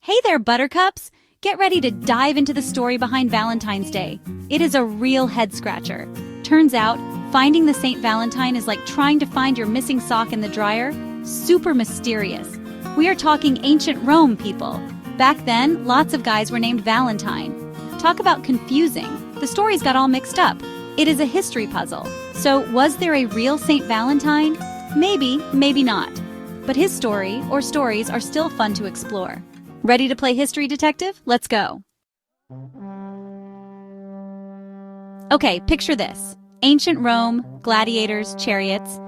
Hey there, Buttercups! Get ready to dive into the story behind Valentine's Day. It is a real head-scratcher. Turns out, finding the Saint Valentine is like trying to find your missing sock in the dryer. Super mysterious. We are talking ancient Rome, people. Back then, lots of guys were named Valentine. Talk about confusing. The stories got all mixed up. It is a history puzzle. So, was there a real Saint Valentine? Maybe, maybe not. But his story, or stories, are still fun to explore. Ready to play History Detective? Let's go. Okay, picture this. Ancient Rome, gladiators, chariots,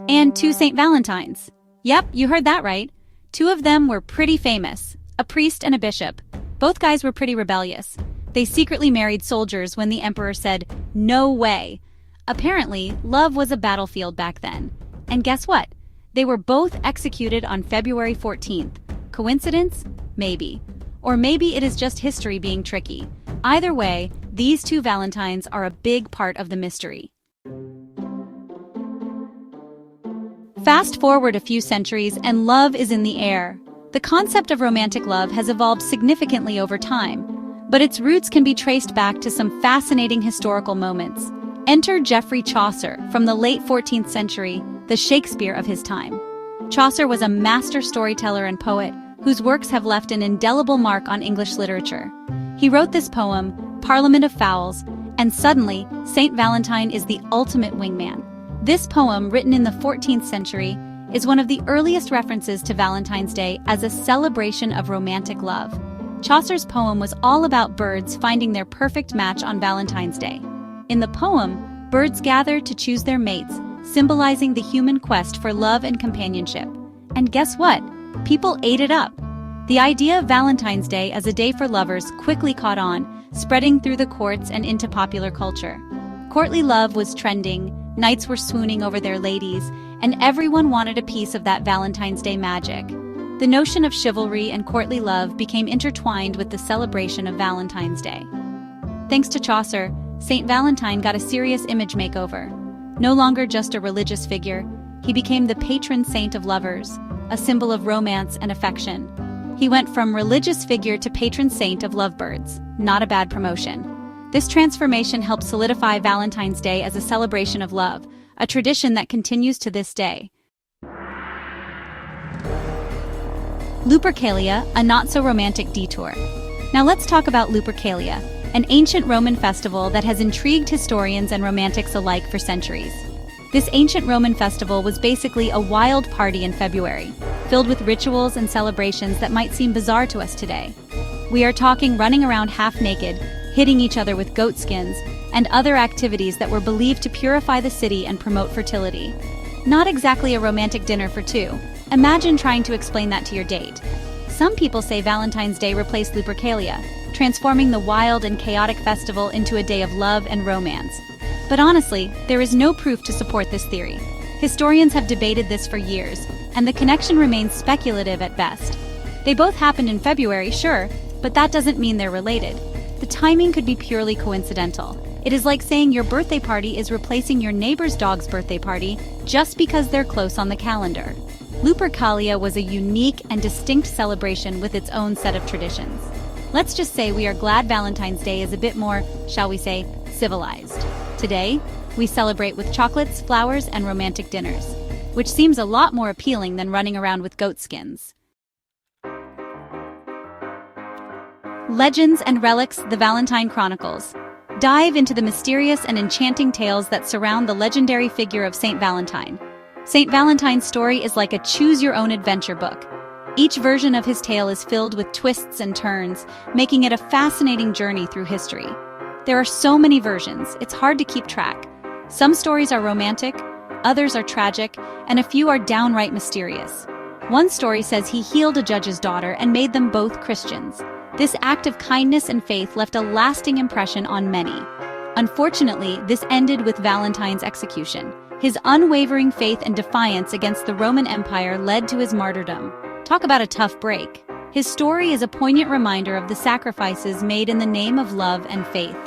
and two Saint Valentines. Yep, you heard that right. Two of them were pretty famous, a priest and a bishop. Both guys were pretty rebellious. They secretly married soldiers when the emperor said, "No way." Apparently, love was a battlefield back then. And guess what? They were both executed on February 14th. Coincidence? Maybe. Or maybe it is just history being tricky. Either way, these two Valentines are a big part of the mystery. Fast forward a few centuries and love is in the air. The concept of romantic love has evolved significantly over time, but its roots can be traced back to some fascinating historical moments. Enter Geoffrey Chaucer from the late 14th century, the Shakespeare of his time. Chaucer was a master storyteller and poet whose works have left an indelible mark on English literature. He wrote this poem, Parliament of Fowls, and suddenly, Saint Valentine is the ultimate wingman. This poem, written in the 14th century, is one of the earliest references to Valentine's Day as a celebration of romantic love. Chaucer's poem was all about birds finding their perfect match on Valentine's Day. In the poem, birds gather to choose their mates, symbolizing the human quest for love and companionship. And guess what? People ate it up. The idea of Valentine's Day as a day for lovers quickly caught on, spreading through the courts and into popular culture. Courtly love was trending, knights were swooning over their ladies, and everyone wanted a piece of that Valentine's Day magic. The notion of chivalry and courtly love became intertwined with the celebration of Valentine's Day. Thanks to Chaucer, Saint Valentine got a serious image makeover. No longer just a religious figure, he became the patron saint of lovers, a symbol of romance and affection. He went from religious figure to patron saint of lovebirds. Not a bad promotion. This transformation helped solidify Valentine's Day as a celebration of love, a tradition that continues to this day. Lupercalia, a not-so-romantic detour. Now let's talk about Lupercalia, an ancient Roman festival that has intrigued historians and romantics alike for centuries. This ancient Roman festival was basically a wild party in February, filled with rituals and celebrations that might seem bizarre to us today. We are talking running around half-naked, hitting each other with goat skins, and other activities that were believed to purify the city and promote fertility. Not exactly a romantic dinner for two. Imagine trying to explain that to your date. Some people say Valentine's Day replaced Lupercalia, transforming the wild and chaotic festival into a day of love and romance. But honestly, there is no proof to support this theory. Historians have debated this for years, and the connection remains speculative at best. They both happened in February, sure, but that doesn't mean they're related. The timing could be purely coincidental. It is like saying your birthday party is replacing your neighbor's dog's birthday party just because they're close on the calendar. Lupercalia was a unique and distinct celebration with its own set of traditions. Let's just say we are glad Valentine's Day is a bit more, shall we say, civilized. Today, we celebrate with chocolates, flowers, and romantic dinners, which seems a lot more appealing than running around with goat skins. Legends and Relics, the Valentine Chronicles. Dive into the mysterious and enchanting tales that surround the legendary figure of Saint Valentine. Saint Valentine's story is like a choose-your-own-adventure book. Each version of his tale is filled with twists and turns, making it a fascinating journey through history. There are so many versions, it's hard to keep track. Some stories are romantic, others are tragic, and a few are downright mysterious. One story says he healed a judge's daughter and made them both Christians. This act of kindness and faith left a lasting impression on many. Unfortunately, this ended with Valentine's execution. His unwavering faith and defiance against the Roman Empire led to his martyrdom. Talk about a tough break. His story is a poignant reminder of the sacrifices made in the name of love and faith.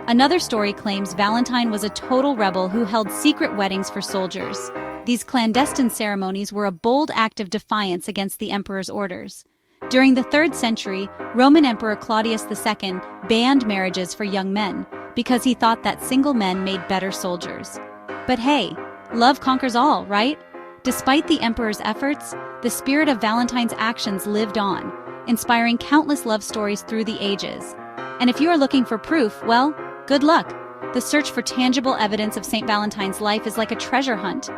Another story claims Valentine was a total rebel who held secret weddings for soldiers. These clandestine ceremonies were a bold act of defiance against the emperor's orders. During the 3rd century, Roman Emperor Claudius II banned marriages for young men because he thought that single men made better soldiers. But hey, love conquers all, right? Despite the emperor's efforts, the spirit of Valentine's actions lived on, inspiring countless love stories through the ages. And if you are looking for proof, well, good luck. The search for tangible evidence of Saint Valentine's life is like a treasure hunt.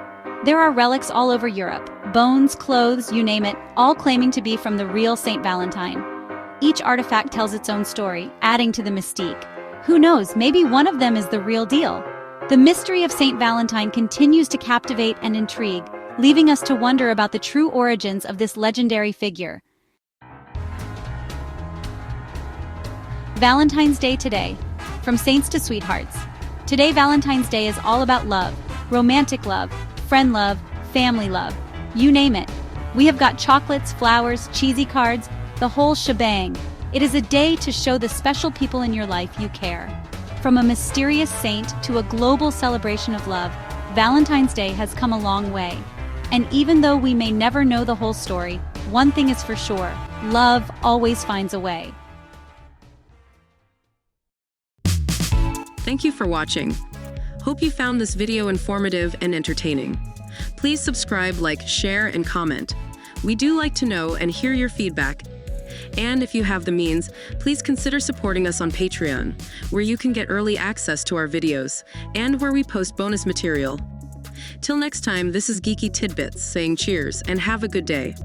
There are relics all over Europe, bones, clothes, you name it, all claiming to be from the real Saint Valentine. Each artifact tells its own story, adding to the mystique. Who knows, maybe one of them is the real deal. The mystery of Saint Valentine continues to captivate and intrigue, leaving us to wonder about the true origins of this legendary figure. Valentine's Day today. From saints to sweethearts. Today, Valentine's Day is all about love, romantic love, friend love, family love, you name it. We have got chocolates, flowers, cheesy cards, the whole shebang. It is a day to show the special people in your life you care. From a mysterious saint to a global celebration of love, Valentine's Day has come a long way. And even though we may never know the whole story, one thing is for sure, love always finds a way. Thank you for watching. Hope you found this video informative and entertaining. Please subscribe, like, share, and comment. We do like to know and hear your feedback. And if you have the means, please consider supporting us on Patreon, where you can get early access to our videos and where we post bonus material. Till next time, this is Geeky Tidbits saying cheers and have a good day.